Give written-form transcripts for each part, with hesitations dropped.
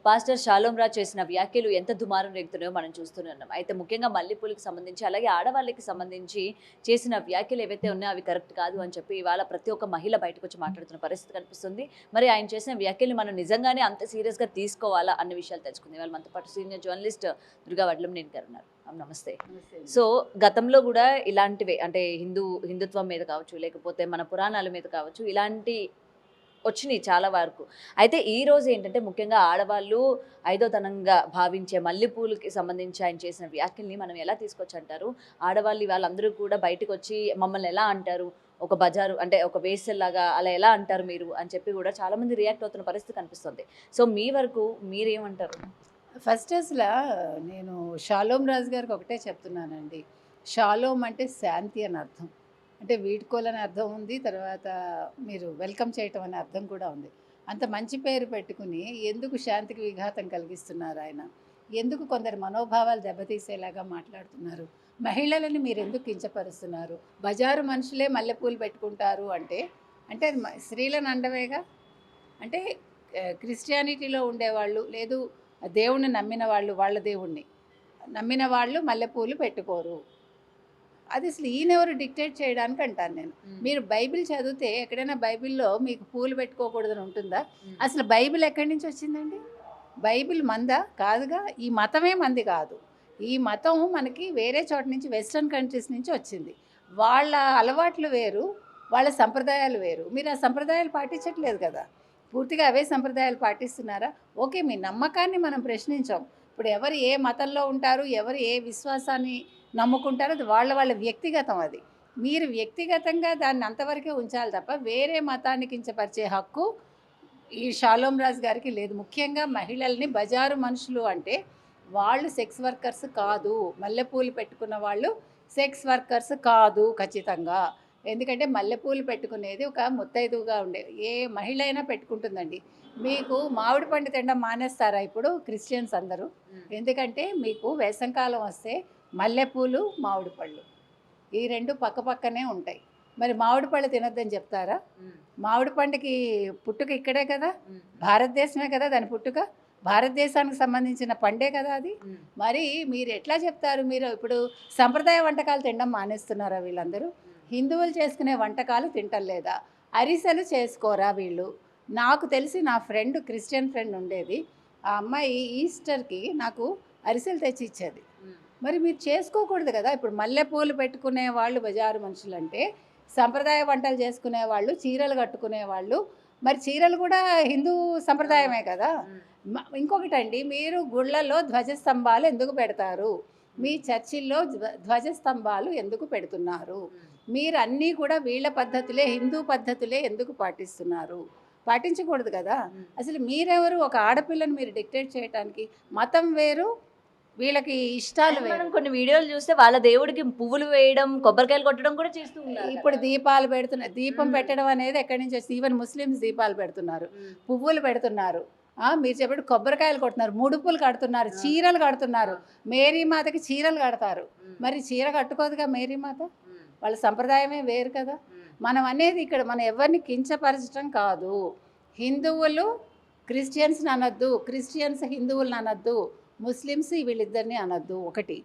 Pastor shalom Raj చేసిన వ్యాఖ్యలు ఎంత దుమారం రేగుతున్నాయో మనం చూస్తూనే ఉన్నాం. అయితే ముఖ్యంగా మల్లెపూలకి సంబంధించి, అలాగే ఆడవాళ్ళకి సంబంధించి చేసిన వ్యాఖ్యలు ఏవైతే ఉన్నాయో అవి కరెక్ట్ కాదు అని చెప్పి ఇవాళ ప్రతి ఒక్క మహిళ బయటకొచ్చి మాట్లాడుతున్న పరిస్థితి కనిపిస్తుంది. మరి ఆయన చేసిన వ్యాఖ్యల్ని మనం నిజంగానే అంత సీరియస్‌గా తీసుకోవాలా అన్న విషయాలు తెలుసుకుందాం. ఇవాళ మనతో పాటు సీనియర్ జర్నలిస్ట్ దుర్గా వడ్లంనేని గారు ఉన్నారు. నమస్తే. సో గతంలో కూడా ఇలాంటివే అంటే హిందుత్వం మీద కావచ్చు, లేకపోతే మన పురాణాల మీద కావచ్చు, ఇలాంటి వచ్చినాయి చాలా వరకు. అయితే ఈ రోజు ఏంటంటే ముఖ్యంగా ఆడవాళ్ళు ఐదోతనంగా భావించే మల్లెపూలకి సంబంధించి ఆయన చేసిన వ్యాఖ్యల్ని మనం ఎలా తీసుకొచ్చంటారు? ఆడవాళ్ళు వాళ్ళందరూ కూడా బయటకొచ్చి మమ్మల్ని ఎలా అంటారు? ఒక బజారు అంటే ఒక వేశ్యల్లాగా అలా ఎలా అంటారు మీరు అని చెప్పి కూడా చాలామంది రియాక్ట్ అవుతున్న పరిస్థితి కనిపిస్తుంది. సో మీ వరకు మీరేమంటారు? ఫస్ట్ అసలు నేను షాలోమ్ రాజు గారికి ఒకటే చెప్తున్నానండి. షాలోమ్ అంటే శాంతి అని అర్థం. అంటే వీడ్కోలని అర్థం ఉంది. తర్వాత మీరు వెల్కమ్ చేయటం అనే అర్థం కూడా ఉంది. అంత మంచి పేరు పెట్టుకుని ఎందుకు శాంతికి విఘాతం కలిగిస్తున్నారు ఆయన? ఎందుకు కొందరి మనోభావాలు దెబ్బతీసేలాగా మాట్లాడుతున్నారు? మహిళలని మీరు ఎందుకు కించపరుస్తున్నారు? బజారు మనుషులే మల్లెపూలు పెట్టుకుంటారు అంటే అంటే అది స్త్రీలను అండవేగా. అంటే క్రిస్టియానిటీలో ఉండేవాళ్ళు లేదు దేవుణ్ణి నమ్మిన వాళ్ళు, వాళ్ళ దేవుణ్ణి నమ్మిన వాళ్ళు మల్లెపూలు పెట్టుకోరు. అది అసలు ఈయనెవరు డిక్టేట్ చేయడానికి అంటాను నేను. మీరు బైబిల్ చదివితే ఎక్కడైనా బైబిల్లో మీకు పూలు పెట్టుకోకూడదని ఉంటుందా? అసలు బైబిల్ ఎక్కడి నుంచి వచ్చిందండి? బైబిల్ మందా? కాదుగా. ఈ మతమే మంది కాదు. ఈ మతం మనకి వేరే చోట నుంచి వెస్ట్రన్ కంట్రీస్ నుంచి వచ్చింది. వాళ్ళ అలవాట్లు వేరు, వాళ్ళ సంప్రదాయాలు వేరు. మీరు ఆ సంప్రదాయాలు పాటించట్లేదు కదా. పూర్తిగా అవే సంప్రదాయాలు పాటిస్తున్నారా? ఓకే, మీ నమ్మకాన్ని మనం ప్రశ్నించాం. ఇప్పుడు ఎవరు ఏ మతంలో ఉంటారు, ఎవరు ఏ విశ్వాసాన్ని నమ్ముకుంటారో అది వాళ్ళ వాళ్ళ వ్యక్తిగతం. అది మీరు వ్యక్తిగతంగా దాన్ని అంతవరకే ఉంచాలి తప్ప వేరే మతాన్ని కించపరిచే హక్కు ఈ షాలోమ్ రాజు గారికి లేదు. ముఖ్యంగా మహిళల్ని బజారు మనుషులు అంటే వాళ్ళు సెక్స్ వర్కర్స్ కాదు. మల్లెపూలు పెట్టుకున్న వాళ్ళు సెక్స్ వర్కర్స్ కాదు ఖచ్చితంగా. ఎందుకంటే మల్లెపూలు పెట్టుకునేది ఒక ముత్తైదువుగా ఉండే ఏ మహిళ అయినా పెట్టుకుంటుందండి. మీకు మామిడి పండు తినడం మానేస్తారా ఇప్పుడు క్రిస్టియన్స్ అందరూ? ఎందుకంటే మీకు వేసంకాలం వస్తే మల్లెపూలు, మామిడి పళ్ళు ఈ రెండు పక్క పక్కనే ఉంటాయి. మరి మామిడి పళ్ళు తినొద్దని చెప్తారా? మామిడి పండుకి పుట్టుక ఇక్కడే కదా, భారతదేశమే కదా దాని పుట్టుక. భారతదేశానికి సంబంధించిన పండే కదా అది. మరి మీరు ఎట్లా చెప్తారు? మీరు ఇప్పుడు సంప్రదాయ వంటకాలు తినడం మానేస్తున్నారా వీళ్ళందరూ? హిందువులు చేసుకునే వంటకాలు తింటలేదా? అరిసెలు చేసుకోరా వీళ్ళు? నాకు తెలిసి నా ఫ్రెండ్ క్రిస్టియన్ ఫ్రెండ్ ఉండేది. ఆ అమ్మాయి ఈస్టర్కి నాకు అరిసెలు తెచ్చి ఇచ్చేది. మరి మీరు చేసుకోకూడదు కదా. ఇప్పుడు మల్లెపూలు పెట్టుకునే వాళ్ళు బజారు మనుషులు అంటే సంప్రదాయ వంటలు చేసుకునే వాళ్ళు, చీరలు కట్టుకునే వాళ్ళు. మరి చీరలు కూడా హిందూ సంప్రదాయమే కదా. ఇంకొకటండి, మీరు గుళ్ళల్లో ధ్వజస్తంభాలు ఎందుకు పెడతారు? మీ చర్చిల్లో ధ్వజస్తంభాలు ఎందుకు పెడుతున్నారు? మీరు అన్నీ కూడా వీళ్ళ పద్ధతులే, హిందూ పద్ధతులే ఎందుకు పాటిస్తున్నారు? పాటించకూడదు కదా. అసలు మీరెవరు? ఒక ఆడపిల్లని మీరు డిక్టేట్ చేయడానికి. మతం వేరు, వీళ్ళకి ఇష్టాలు వేరు. మనం కొన్ని వీడియోలు చూస్తే వాళ్ళ దేవుడికి పువ్వులు వేయడం, కొబ్బరికాయలు కొట్టడం కూడా చేస్తూ ఉన్నారు. ఇప్పుడు దీపాలు పెడుతున్నారు. దీపం పెట్టడం అనేది ఎక్కడి నుంచి వస్తుంది? ఈవెన్ ముస్లిమ్స్ దీపాలు పెడుతున్నారు, పువ్వులు పెడుతున్నారు. మీరు చెప్పినట్టు కొబ్బరికాయలు కొడుతున్నారు, ముడుపులు కడుతున్నారు, చీరలు కడుతున్నారు. మేరీమాతకి చీరలు కడతారు. మరి చీర కట్టుకోదుగా మేరీమాత. వాళ్ళ సంప్రదాయమే వేరు కదా. మనం అనేది ఇక్కడ మనం ఎవరిని కించపరచడం కాదు. హిందువులు క్రిస్టియన్స్ని అనొద్దు, క్రిస్టియన్స్ హిందువులను అనొద్దు, ముస్లిమ్స్ వీళ్ళిద్దరిని అనొద్దు. ఒకటి.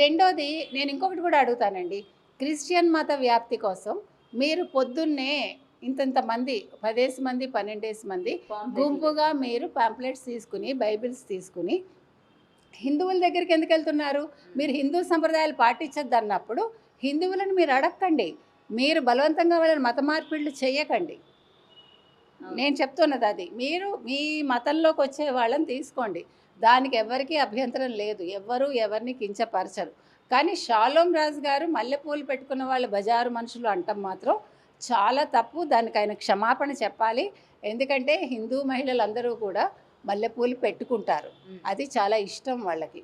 రెండోది, నేను ఇంకొకటి కూడా అడుగుతానండి. క్రిస్టియన్ మత వ్యాప్తి కోసం మీరు పొద్దున్నే ఇంతంత మంది 10 మంది 12 మంది గుంపుగా మీరు పాంప్లెట్స్ తీసుకుని, బైబిల్స్ తీసుకుని హిందువుల దగ్గరికి ఎందుకు వెళ్తున్నారు? మీరు హిందూ సంప్రదాయాలు పాటించద్దు అన్నప్పుడు హిందువులను మీరు అడగకండి. మీరు బలవంతంగా వాళ్ళని మత మార్పిళ్ళు చేయకండి. నేను చెప్తున్నది అది. మీరు మీ మతంలోకి వచ్చే వాళ్ళని తీసుకోండి. దానికి ఎవరికీ అభ్యంతరం లేదు. ఎవ్వరూ ఎవరిని కించపరచరు. కానీ షాలోమ్ రాజు గారు మల్లెపూలు పెట్టుకున్న వాళ్ళు బజారు మనుషులు అంటాం మాత్రం చాలా తప్పు. దానికి ఆయన క్షమాపణ చెప్పాలి. ఎందుకంటే హిందూ మహిళలందరూ కూడా మల్లెపూలు పెట్టుకుంటారు. అది చాలా ఇష్టం వాళ్ళకి.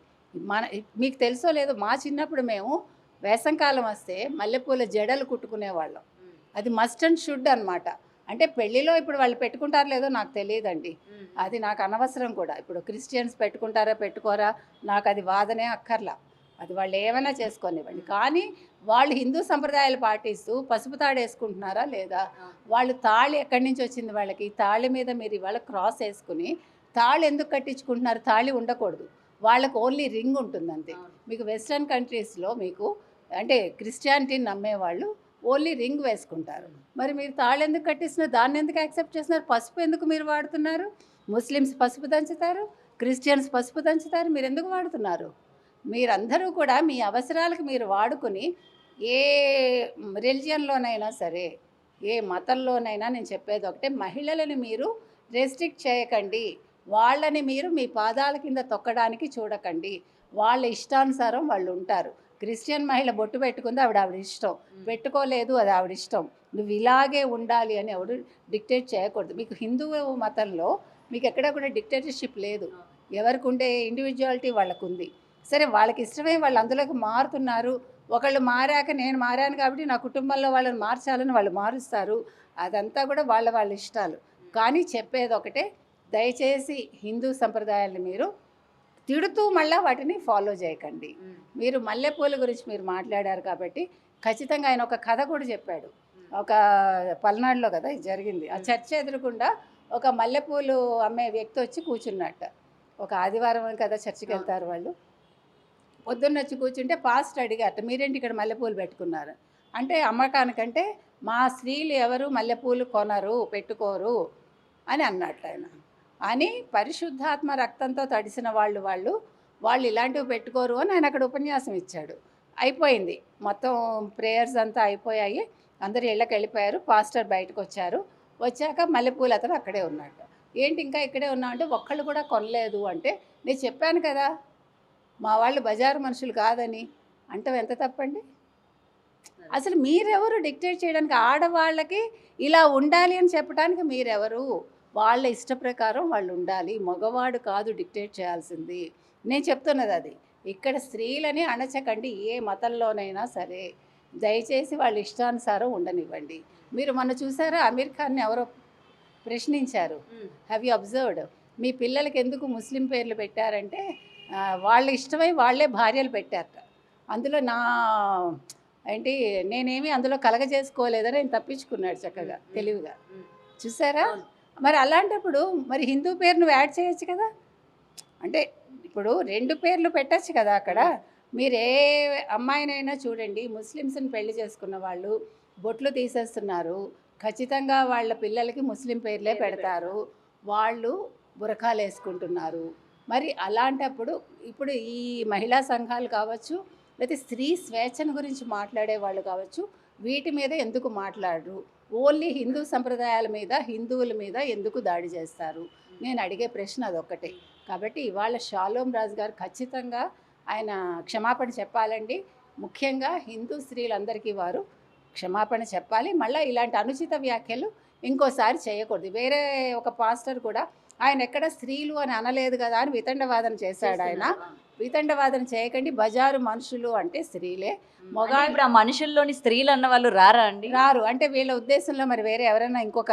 మీకు తెలుసో లేదో, మా చిన్నప్పుడు మేము వేసంకాలం వస్తే మల్లెపూల జడలు కుట్టుకునేవాళ్ళం. అది మస్ట్ అండ్ షుడ్ అనమాట. అంటే పెళ్ళిలో ఇప్పుడు వాళ్ళు పెట్టుకుంటారో లేదో నాకు తెలియదండి. అది నాకు అనవసరం కూడా. ఇప్పుడు క్రిస్టియన్స్ పెట్టుకుంటారా పెట్టుకోరా నాకు అది వాదనే అక్కర్లా. అది వాళ్ళు ఏమైనా చేసుకొనివ్వండి. కానీ వాళ్ళు హిందూ సంప్రదాయాలు పాటిస్తూ పసుపు తాడు వేసుకుంటున్నారా లేదా? వాళ్ళు తాళి ఎక్కడి నుంచి వచ్చింది వాళ్ళకి? తాళి మీద మీరు ఇవాళ క్రాస్ వేసుకుని తాళి ఎందుకు కట్టించుకుంటున్నారు? తాళి ఉండకూడదు, వాళ్ళకు ఓన్లీ రింగ్ ఉంటుంది అంతే. మీకు వెస్ట్రన్ కంట్రీస్లో మీకు అంటే క్రిస్టియానిటీని నమ్మేవాళ్ళు ఓన్లీ రింగ్ వేసుకుంటారు. మరి మీరు తాళి ఎందుకు కట్టిస్తున్నారు? దాన్ని ఎందుకు యాక్సెప్ట్ చేస్తున్నారు? పసుపు ఎందుకు మీరు వాడుతున్నారు? ముస్లిమ్స్ పసుపు దంచుతారు, క్రిస్టియన్స్ పసుపు దంచుతారు, మీరు ఎందుకు వాడుతున్నారు? మీరందరూ కూడా మీ అవసరాలకు మీరు వాడుకొని ఏ రిలిజియన్లోనైనా సరే, ఏ మతంలోనైనా నేను చెప్పేది ఒకటే, మహిళలను మీరు రెస్ట్రిక్ట్ చేయకండి, వాళ్ళని మీరు మీ పాదాల కింద తొక్కడానికి చూడకండి. వాళ్ళ ఇష్టానుసారం వాళ్ళు ఉంటారు. క్రిస్టియన్ మహిళ బొట్టు పెట్టుకుంది, ఆవిడ ఇష్టం, పెట్టుకోలేదు అది ఆవిడ ఇష్టం. నువ్వు ఇలాగే ఉండాలి అని ఎవరు డిక్టేట్ చేయకూడదు. మీకు హిందూ మతంలో మీకు ఎక్కడ కూడా డిక్టేటర్షిప్ లేదు. ఎవరికి ఉండే ఇండివిజువాలిటీ వాళ్ళకు ఉంది. సరే, వాళ్ళకి ఇష్టమే వాళ్ళు అందులోకి మారుతున్నారు. ఒకళ్ళు మారాక నేను మారాను కాబట్టి నా కుటుంబంలో వాళ్ళని మార్చాలని వాళ్ళు మారుస్తారు. అదంతా కూడా వాళ్ళ ఇష్టాలు. కానీ చెప్పేది ఒకటే, దయచేసి హిందూ సంప్రదాయాలను మీరు తిడుతూ మళ్ళీ వాటిని ఫాలో చేయకండి. మీరు మల్లెపూల గురించి మీరు మాట్లాడారు కాబట్టి ఖచ్చితంగా ఆయన ఒక కథ కూడా చెప్పాడు. ఒక పల్నాడులో కదా ఇది జరిగింది. ఆ చర్చ ఎదురుకుండా ఒక మల్లెపూలు అమ్మే వ్యక్తి వచ్చి కూర్చున్నట్ట. ఒక ఆదివారం కదా చర్చికి వెళ్తారు వాళ్ళు. పొద్దున్న వచ్చి కూర్చుంటే పాస్ట్ అడిగారట, మీరేంటి ఇక్కడ మల్లెపూలు పెట్టుకున్నారు అంటే, అమ్మకానికంటే మా స్త్రీలు ఎవరు మల్లెపూలు కొనరు, పెట్టుకోరు అని అన్నట్టు ఆయన. అని పరిశుద్ధాత్మ రక్తంతో తడిసిన వాళ్ళు ఇలాంటివి పెట్టుకోరు అని ఆయన అక్కడ ఉపన్యాసం ఇచ్చాడు. అయిపోయింది మొత్తం, ప్రేయర్స్ అంతా అయిపోయాయి, అందరు ఇళ్ళకి వెళ్ళిపోయారు. పాస్టర్ బయటకు వచ్చారు. వచ్చాక మల్లెపూలు అతను అక్కడే ఉన్నట్టు. ఏంటి ఇంకా ఇక్కడే ఉన్నా అంటే, ఒక్కళ్ళు కూడా కొనలేదు అంటే, నేను చెప్పాను కదా మా వాళ్ళు బజారు మనుషులు కాదని. అంటే ఎంత తప్పండి? అసలు మీరెవరు డిక్టేట్ చేయడానికి? ఆడవాళ్ళకి ఇలా ఉండాలి అని చెప్పడానికి మీరెవరు? వాళ్ళ ఇష్ట ప్రకారం వాళ్ళు ఉండాలి. మగవాడు కాదు డిక్టేట్ చేయాల్సింది. నేను చెప్తున్నది అది. ఇక్కడ స్త్రీలని అణచకండి. ఏ మతంలోనైనా సరే దయచేసి వాళ్ళ ఇష్టానుసారం ఉండనివ్వండి. మీరు మొన్న చూసారా, అమీర్ ఖాన్ని ఎవరో ప్రశ్నించారు. Have you observed? మీ పిల్లలకి ఎందుకు ముస్లిం పేర్లు పెట్టారంటే, వాళ్ళ ఇష్టమై వాళ్ళే భార్యలు పెట్టారట. అందులో నేనేమి అందులో కలగజేసుకోలేదని ఆయన తప్పించుకున్నాడు చక్కగా, తెలివిగా. చూసారా? మరి అలాంటప్పుడు మరి హిందూ పేరు నువ్వు యాడ్ చేయొచ్చు కదా. అంటే ఇప్పుడు 2 పేర్లు పెట్టచ్చు కదా అక్కడ. మీరు ఏ అమ్మాయినైనా చూడండి, ముస్లిమ్స్ని పెళ్లి చేసుకున్న వాళ్ళు బొట్లు తీసేస్తున్నారు. ఖచ్చితంగా వాళ్ళ పిల్లలకి ముస్లిం పేర్లే పెడతారు. వాళ్ళు బురఖాలు వేసుకుంటున్నారు. మరి అలాంటప్పుడు ఇప్పుడు ఈ మహిళా సంఘాలు కావచ్చు, లేకపోతే స్త్రీ స్వేచ్ఛను గురించి మాట్లాడే వాళ్ళు కావచ్చు, వీటి మీద ఎందుకు మాట్లాడరు? ఓన్లీ హిందూ సంప్రదాయాల మీద, హిందువుల మీద ఎందుకు దాడి చేస్తారు? నేను అడిగే ప్రశ్న అదొక్కటే. కాబట్టి ఇవాళ షాలోమ్ రాజు గారు ఖచ్చితంగా ఆయన క్షమాపణ చెప్పాలండి. ముఖ్యంగా హిందూ స్త్రీలందరికీ వారు క్షమాపణ చెప్పాలి. మళ్ళీ ఇలాంటి అనుచిత వ్యాఖ్యలు ఇంకోసారి చేయకూడదు. వేరే ఒక పాస్టర్ కూడా ఆయన ఎక్కడ స్త్రీలు అని అనలేదు కదా అని వితండవాదన చేశాడు. ఆయన వితండవాదన చేయకండి. బజారు మనుషులు అంటే స్త్రీలే. ఇప్పుడు ఆ మనుషుల్లోని స్త్రీలు అన్న వాళ్ళు రారా అండి? రారు. అంటే వీళ్ళ ఉద్దేశంలో మరి వేరే ఎవరైనా ఇంకొక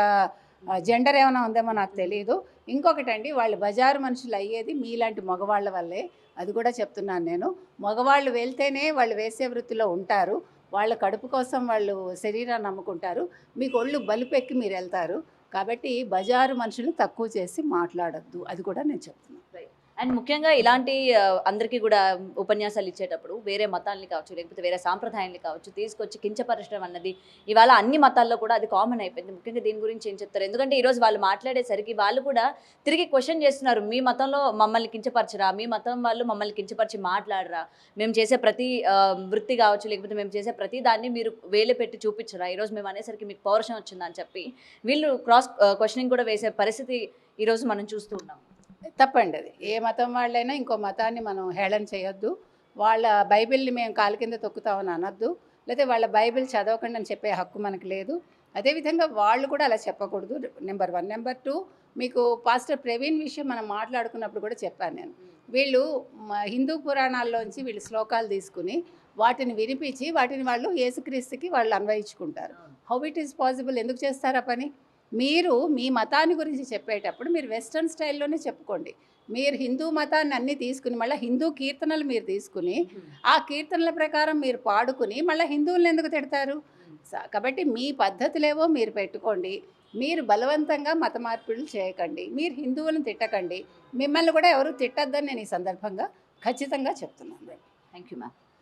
జెండర్ ఏమైనా ఉందేమో నాకు తెలియదు. ఇంకొకటండి, వాళ్ళు బజారు మనుషులు అయ్యేది మీలాంటి మగవాళ్ళ వల్లే. అది కూడా చెప్తున్నాను నేను. మగవాళ్ళు వెళ్తేనే వాళ్ళు వేసే వృత్తిలో ఉంటారు. వాళ్ళ కడుపు కోసం వాళ్ళు శరీరాన్ని నమ్ముకుంటారు. మీకు ఒళ్ళు బలుపెక్కి మీరు వెళ్తారు. కాబట్టి బజారు మనుషులు తక్కువ చేసి మాట్లాడొద్దు. అది కూడా నేను చెప్తున్నాను. అండ్ ముఖ్యంగా ఇలాంటి అందరికీ కూడా ఉపన్యాసాలు ఇచ్చేటప్పుడు వేరే మతాల్ని కావచ్చు, లేకపోతే వేరే సాంప్రదాయాల్ని కావచ్చు తీసుకొచ్చి కించపరచడం అన్నది ఇవాళ అన్ని మతాల్లో కూడా అది కామన్ అయిపోయింది. ముఖ్యంగా దీని గురించి ఏం చెప్తారు? ఎందుకంటే ఈరోజు వాళ్ళు మాట్లాడేసరికి వాళ్ళు కూడా తిరిగి క్వశ్చన్ చేస్తున్నారు. మీ మతంలో మమ్మల్ని కించపరచరా? మీ మతం వాళ్ళు మమ్మల్ని కించపరిచి మాట్లాడరా? మేము చేసే ప్రతి వృత్తి కావచ్చు, లేకపోతే మేము చేసే ప్రతి దాన్ని మీరు వేలు పెట్టి చూపించరా? ఈరోజు మేము అనేసరికి మీకు పౌరుషం వచ్చిందని చెప్పి వీళ్ళు క్రాస్ క్వశ్చనింగ్ కూడా వేసే పరిస్థితి ఈరోజు మనం చూస్తూ ఉన్నాం. తప్పండి అది. ఏ మతం వాళ్ళైనా ఇంకో మతాన్ని మనం హేళన చేయొద్దు. వాళ్ళ బైబిల్ని మేము కాలు కింద తొక్కుతామని అనొద్దు. లేకపోతే వాళ్ళ బైబిల్ చదవకండి అని చెప్పే హక్కు మనకు లేదు. అదేవిధంగా వాళ్ళు కూడా అలా చెప్పకూడదు. నెంబర్ 1. నెంబర్ 2, మీకు పాస్టర్ ప్రవీణ్ విషయం మనం మాట్లాడుకున్నప్పుడు కూడా చెప్పాను నేను. వీళ్ళు హిందూ పురాణాల్లోంచి వీళ్ళు శ్లోకాలు తీసుకుని వాటిని వినిపించి వాటిని వాళ్ళు యేసుక్రీస్తుకి వాళ్ళు అన్వయించుకుంటారు. How it is possible? ఎందుకు చేస్తారు ఆ పని? మీరు మీ మతాన్ని గురించి చెప్పేటప్పుడు మీరు వెస్ట్రన్ స్టైల్లోనే చెప్పుకోండి. మీరు హిందూ మతాన్ని అన్నీ తీసుకుని మళ్ళీ హిందూ కీర్తనలు మీరు తీసుకుని ఆ కీర్తనల ప్రకారం మీరు పాడుకుని మళ్ళీ హిందువులను ఎందుకు తిడతారు? కాబట్టి మీ పద్ధతులేవో మీరు పెట్టుకోండి. మీరు బలవంతంగా మత మార్పిడులు చేయకండి, మీరు హిందువులను తిట్టకండి, మిమ్మల్ని కూడా ఎవరు తిట్టద్దని నేను ఈ సందర్భంగా ఖచ్చితంగా చెప్తున్నాను. Thank you ma'am.